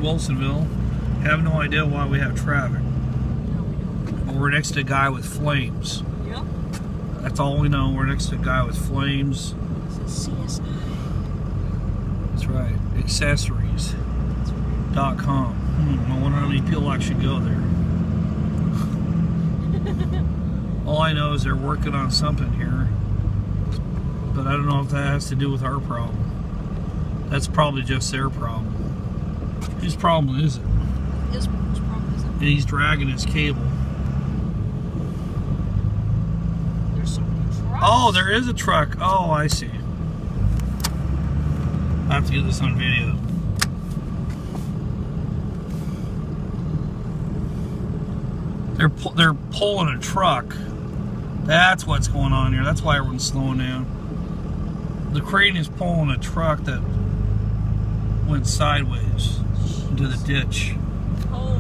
Wilsonville. Have no idea why we have traffic. But we're next to a guy with flames. Yep. That's all we know. We're next to a guy with flames. It's a CSI. That's right. Accessories.com. I wonder how many people actually go there. All I know is they're working on something here. But I don't know if that has to do with our problem. That's probably just their problem. Whose problem is it? His problem is it? And he's dragging his cable. There's some trucks. Oh, there is a truck. Oh, I see. I have to get this on video. They're pulling a truck. That's what's going on here. That's why everyone's slowing down. The crane is pulling a truck that went sideways into the ditch. Holy